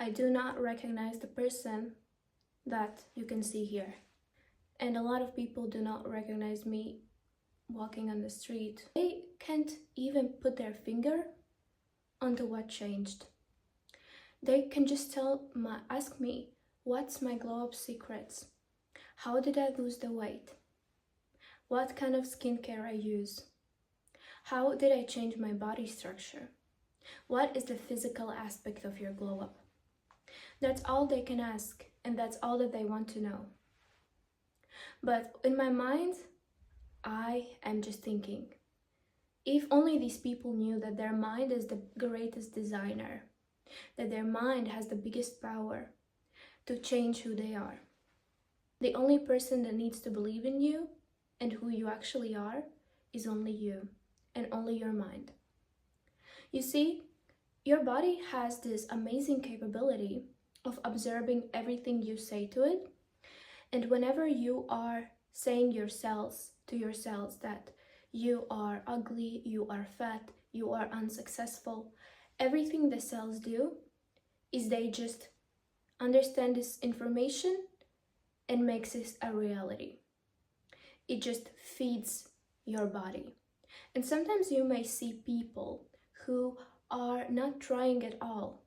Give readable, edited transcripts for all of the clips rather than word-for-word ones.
I do not recognize the person that you can see here. And a lot of people do not recognize me walking on the street. They can't even put their finger onto what changed. They can just ask me, what's my glow up secrets? How did I lose the weight? What kind of skincare I use? How did I change my body structure? What is the physical aspect of your glow up? That's all they can ask, and that's all that they want to know. But in my mind, I am just thinking, if only these people knew that their mind is the greatest designer, that their mind has the biggest power to change who they are. The only person that needs to believe in you and who you actually are is only you and only your mind. You see, your body has this amazing capability of absorbing everything you say to it. And whenever you are saying to yourselves that you are ugly, you are fat, you are unsuccessful, everything the cells do is they just understand this information and makes it a reality. It just feeds your body. And sometimes you may see people who are not trying at all.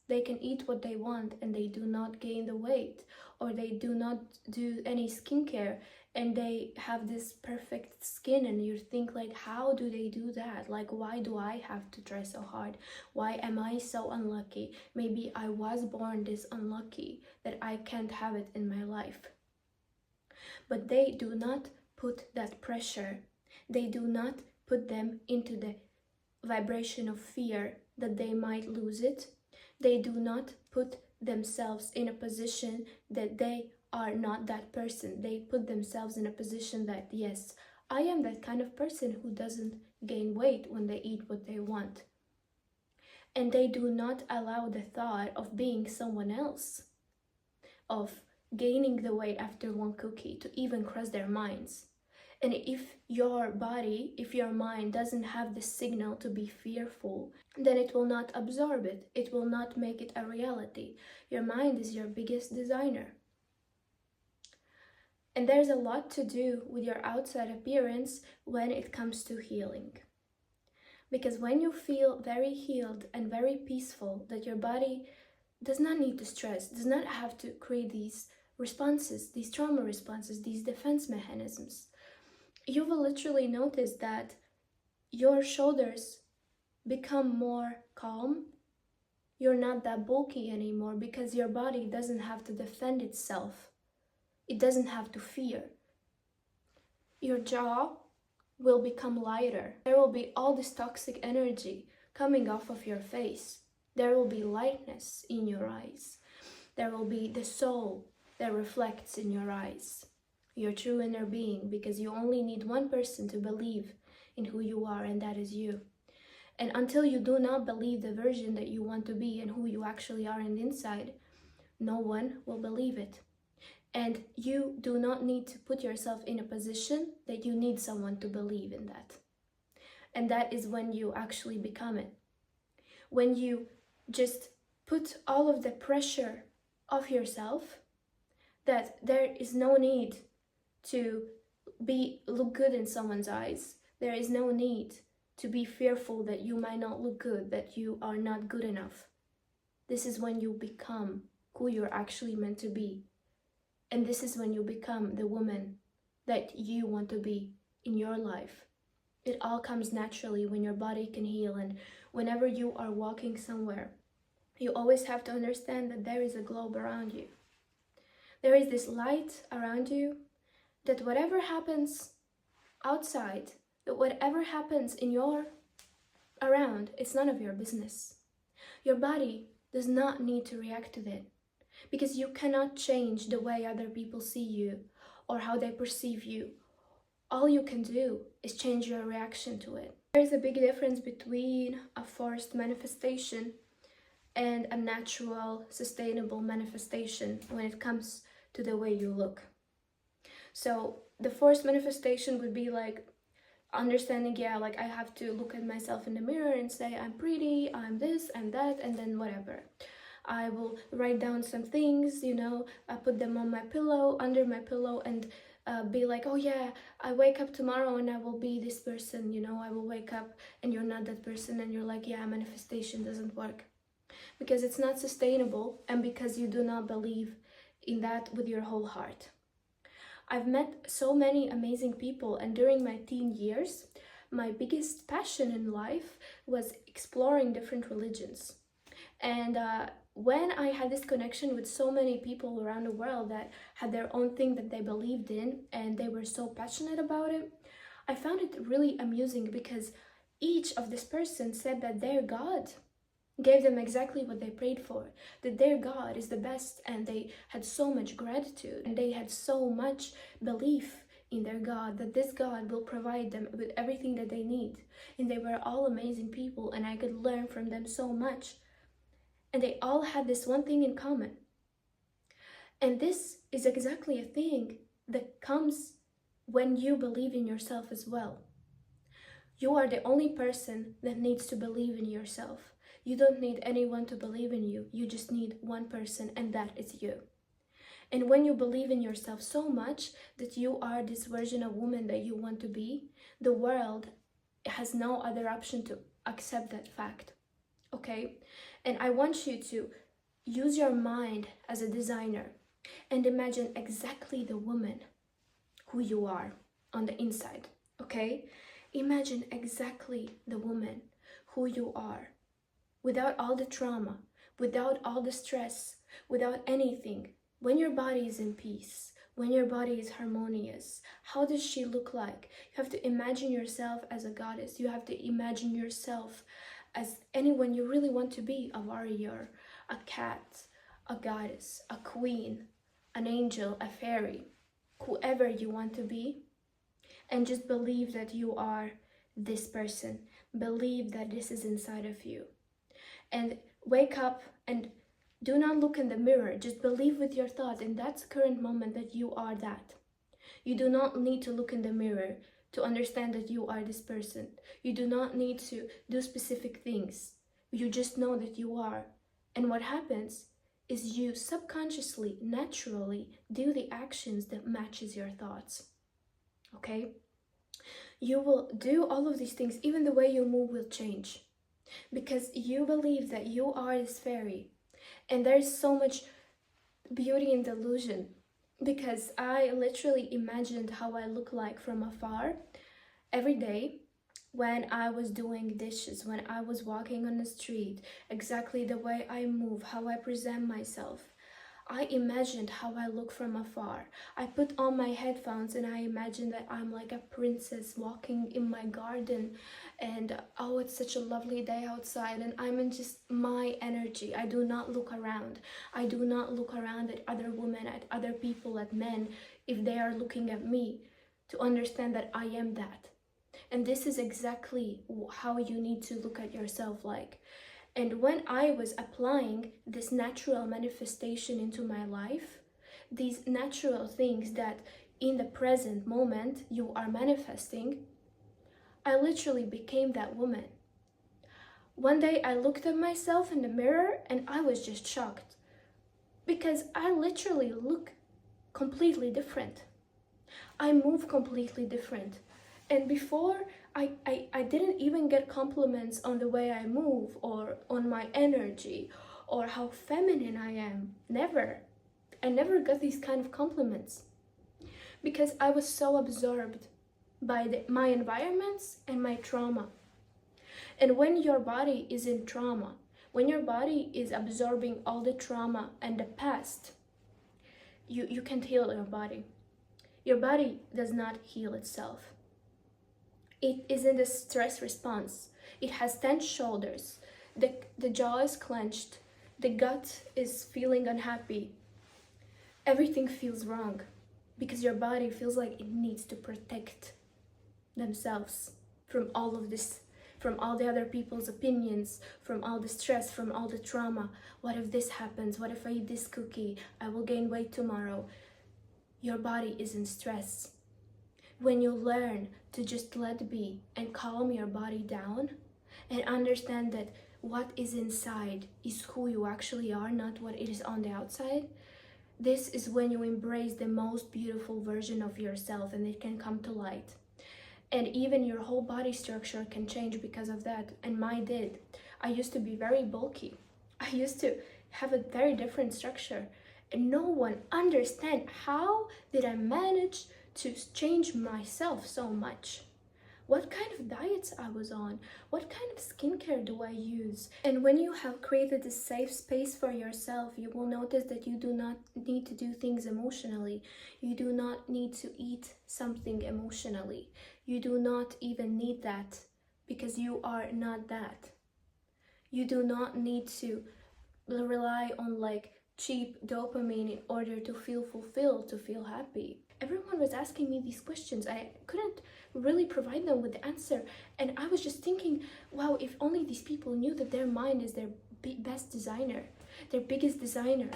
They can eat what they want and they do not gain the weight, or they do not do any skincare and they have this perfect skin, and you think like, how do they do that? Like, why do I have to try so hard? Why am I so unlucky? Maybe I was born this unlucky that I can't have it in my life. But they do not put that pressure. They do not put them into the vibration of fear that they might lose it. They do not put themselves in a position that they are not that person. They put themselves in a position that, yes, I am that kind of person who doesn't gain weight when they eat what they want. And they do not allow the thought of being someone else, of gaining the weight after one cookie, to even cross their minds. And if your body, if your mind doesn't have the signal to be fearful, then it will not absorb it. It will not make it a reality. Your mind is your biggest designer. And there's a lot to do with your outside appearance when it comes to healing. Because when you feel very healed and very peaceful, that your body does not need to stress, does not have to create these responses, these trauma responses, these defense mechanisms, you will literally notice that your shoulders become more calm. You're not that bulky anymore because your body doesn't have to defend itself. It doesn't have to fear. Your jaw will become lighter. There will be all this toxic energy coming off of your face. There will be lightness in your eyes. There will be the soul that reflects in your eyes. Your true inner being, because you only need one person to believe in who you are, and that is you. And until you do not believe the version that you want to be and who you actually are in the inside, no one will believe it. And you do not need to put yourself in a position that you need someone to believe in that. And that is when you actually become it. When you just put all of the pressure off yourself, that there is no need to look good in someone's eyes. There is no need to be fearful that you might not look good, that you are not good enough. This is when you become who you're actually meant to be. And this is when you become the woman that you want to be in your life. It all comes naturally when your body can heal. And whenever you are walking somewhere, you always have to understand that there is a globe around you. There is this light around you, that whatever happens outside, that whatever happens in your around, it's none of your business. Your body does not need to react to it, because you cannot change the way other people see you or how they perceive you. All you can do is change your reaction to it. There's a big difference between a forced manifestation and a natural, sustainable manifestation when it comes to the way you look. So the forced manifestation would be like understanding, yeah, like I have to look at myself in the mirror and say I'm pretty, I'm this, I'm that, and then whatever. I will write down some things, you know, I put them on my pillow, under my pillow, and be like, oh yeah, I wake up tomorrow and I will be this person, you know, I will wake up and you're not that person, and you're like, yeah, manifestation doesn't work. Because it's not sustainable, and because you do not believe in that with your whole heart. I've met so many amazing people, and during my teen years, my biggest passion in life was exploring different religions. And when I had this connection with so many people around the world that had their own thing that they believed in and they were so passionate about it, I found it really amusing, because each of this person said that their God gave them exactly what they prayed for, that their God is the best, and they had so much gratitude and they had so much belief in their God, that this God will provide them with everything that they need. And they were all amazing people, and I could learn from them so much. And they all had this one thing in common. And this is exactly a thing that comes when you believe in yourself as well. You are the only person that needs to believe in yourself. You don't need anyone to believe in you. You just need one person, and that is you. And when you believe in yourself so much that you are this version of woman that you want to be, the world has no other option to accept that fact. Okay? And I want you to use your mind as a designer and imagine exactly the woman who you are on the inside. Okay? Imagine exactly the woman who you are, without all the trauma, without all the stress, without anything. When your body is in peace, when your body is harmonious, how does she look like? You have to imagine yourself as a goddess. You have to imagine yourself as anyone you really want to be: a warrior, a cat, a goddess, a queen, an angel, a fairy, whoever you want to be. And just believe that you are this person. Believe that this is inside of you. And wake up and do not look in the mirror. Just believe with your thought in that current moment that you are that. You do not need to look in the mirror to understand that you are this person. You do not need to do specific things. You just know that you are. And what happens is you subconsciously, naturally do the actions that matches your thoughts. Okay? You will do all of these things, even the way you move will change. Because you believe that you are this fairy. And there's so much beauty in delusion. Because I literally imagined how I look like from afar every day when I was doing dishes, when I was walking on the street, exactly the way I move, how I present myself. I imagined how I look from afar. I put on my headphones and I imagined that I'm like a princess walking in my garden, and oh, it's such a lovely day outside, and I'm in just my energy. I do not look around. I do not look around at other women, at other people, at men, if they are looking at me, to understand that I am that. And this is exactly how you need to look at yourself like. And when I was applying this natural manifestation into my life, these natural things that in the present moment you are manifesting, I literally became that woman. One day I looked at myself in the mirror and I was just shocked, because I literally look completely different. I move completely different. And before, I didn't even get compliments on the way I move or on my energy or how feminine I am. Never. I never got these kind of compliments because I was so absorbed by my environments and my trauma. And when your body is in trauma, when your body is absorbing all the trauma and the past, you can't heal your body. Your body does not heal itself. It is in the stress response. It has tense shoulders. The jaw is clenched. The gut is feeling unhappy. Everything feels wrong because your body feels like it needs to protect themselves from all of this, from all the other people's opinions, from all the stress, from all the trauma. What if this happens? What if I eat this cookie? I will gain weight tomorrow. Your body is in stress. When you learn to just let be and calm your body down and understand that what is inside is who you actually are, not what it is on the outside, this is when you embrace the most beautiful version of yourself, and it can come to light. And even your whole body structure can change because of that, and mine did. I used to be very bulky. I used to have a very different structure, and no one understand how did I manage to change myself so much. What kind of diets I was on, what kind of skincare do I use. And when you have created a safe space for yourself, you will notice that you do not need to do things emotionally. You do not need to eat something emotionally. You do not even need that, because you are not that. You do not need to rely on like cheap dopamine in order to feel fulfilled, to feel happy. Everyone was asking me these questions. I couldn't really provide them with the answer, and I was just thinking, wow, if only these people knew that their mind is their best designer, their biggest designer.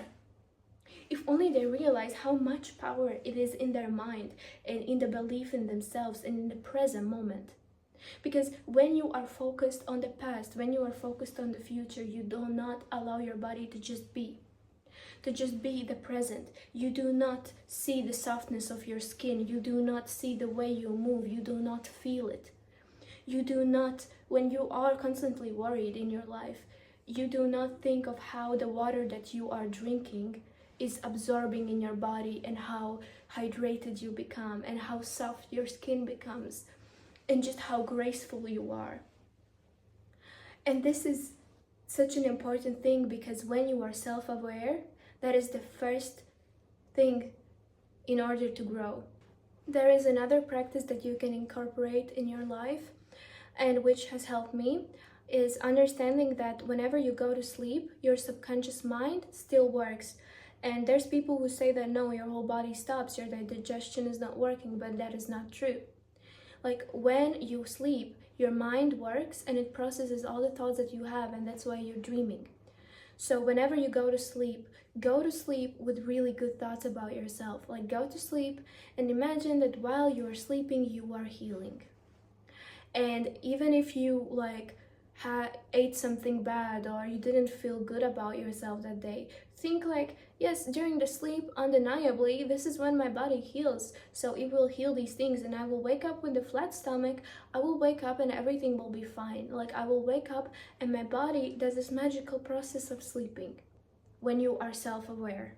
If only they realize how much power it is in their mind and in the belief in themselves and in the present moment. Because when you are focused on the past, when you are focused on the future, you do not allow your body to just be the present. You do not see the softness of your skin. You do not see the way you move. You do not feel it. You do not, when you are constantly worried in your life, you do not think of how the water that you are drinking is absorbing in your body, and how hydrated you become, and how soft your skin becomes, and just how graceful you are. And this is such an important thing, because when you are self-aware, that is the first thing in order to grow. There is another practice that you can incorporate in your life, and which has helped me, is understanding that whenever you go to sleep, your subconscious mind still works. And there's people who say that no, your whole body stops, your digestion is not working, but that is not true. Like when you sleep, your mind works and it processes all the thoughts that you have, and that's why you're dreaming. So whenever you go to sleep with really good thoughts about yourself. Like go to sleep and imagine that while you are sleeping, you are healing. And even if you like ate something bad or you didn't feel good about yourself that day, think like, yes, during the sleep, undeniably, this is when my body heals. So it will heal these things, and I will wake up with a flat stomach. I will wake up and everything will be fine. Like I will wake up and my body does this magical process of sleeping. When you are self-aware,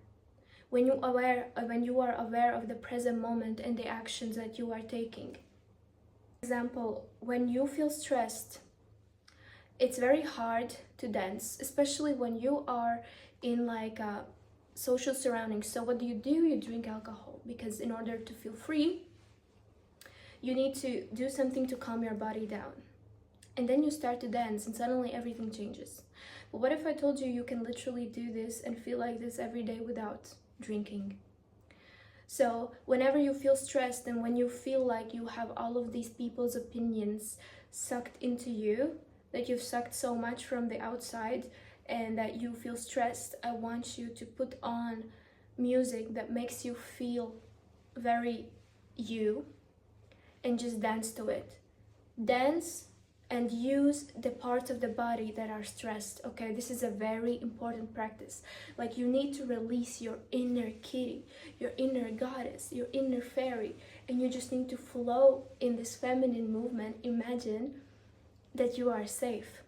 when you are aware of the present moment and the actions that you are taking. For example, when you feel stressed, it's very hard to dance, especially when you are in like a social surroundings. So what do? You drink alcohol, because in order to feel free, you need to do something to calm your body down. And then you start to dance and suddenly everything changes. But what if I told you you can literally do this and feel like this every day without drinking? So whenever you feel stressed and when you feel like you have all of these people's opinions sucked into you, that you've sucked so much from the outside and that you feel stressed, I want you to put on music that makes you feel very you, and just dance to it. Dance and use the parts of the body that are stressed. Okay, this is a very important practice. Like you need to release your inner kitty, your inner goddess, your inner fairy, and you just need to flow in this feminine movement. Imagine that you are safe.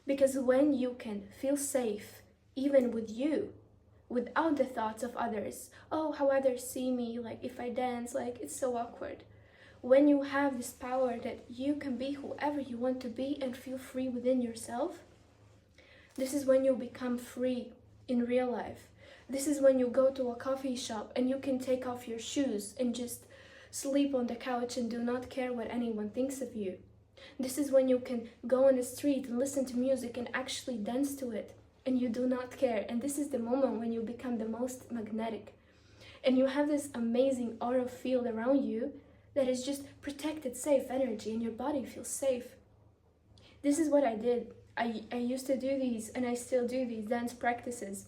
Because when you can feel safe, even with you, without the thoughts of others, oh, how others see me, like if I dance, like it's so awkward. When you have this power that you can be whoever you want to be and feel free within yourself, this is when you become free in real life. This is when you go to a coffee shop and you can take off your shoes and just sleep on the couch and do not care what anyone thinks of you. This is when you can go on the street and listen to music and actually dance to it, and you do not care. And this is the moment when you become the most magnetic. And you have this amazing aura field around you that is just protected, safe energy, and your body feels safe. This is what I did. I used to do these, and I still do these dance practices.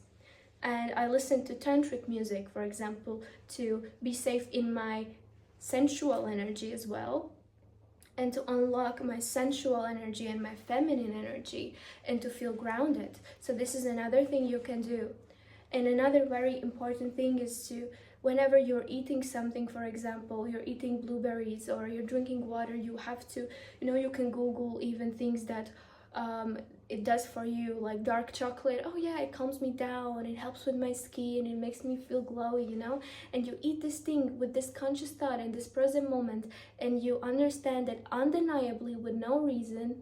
And I listen to tantric music, for example, to be safe in my sensual energy as well. and to unlock my sensual energy and my feminine energy and to feel grounded. So this is another thing you can do. And another very important thing is to, whenever you're eating something, for example, you're eating blueberries or you're drinking water, you have to, you can Google even things that it does for you, like dark chocolate. Oh yeah, it calms me down, it helps with my skin, it makes me feel glowy, and you eat this thing with this conscious thought in this present moment, and you understand that undeniably, with no reason,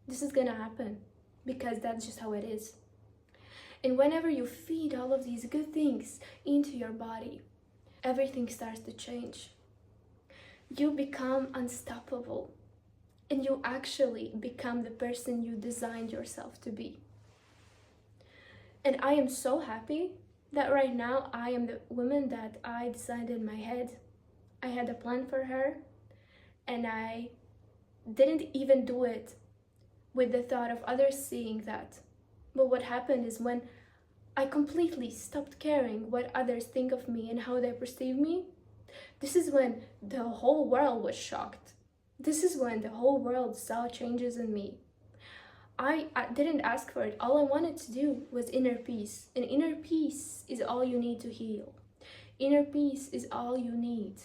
this is gonna happen, because that's just how it is. And whenever you feed all of these good things into your body, everything starts to change. You become unstoppable. And you actually become the person you designed yourself to be. And I am so happy that right now I am the woman that I designed in my head. I had a plan for her, and I didn't even do it with the thought of others seeing that. But what happened is, when I completely stopped caring what others think of me and how they perceive me, this is when the whole world was shocked. This is when the whole world saw changes in me. I didn't ask for it. All I wanted to do was inner peace. And inner peace is all you need to heal. Inner peace is all you need.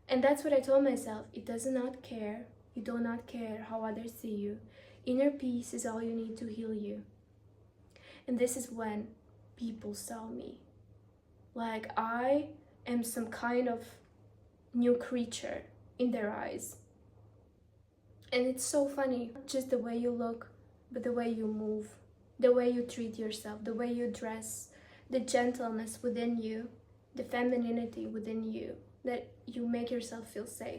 And that's what I told myself. It does not care. You do not care how others see you. Inner peace is all you need to heal you. And this is when people saw me. Like I am some kind of new creature in their eyes. And it's so funny, just the way you look, but the way you move, the way you treat yourself, the way you dress, the gentleness within you, the femininity within you, that you make yourself feel safe.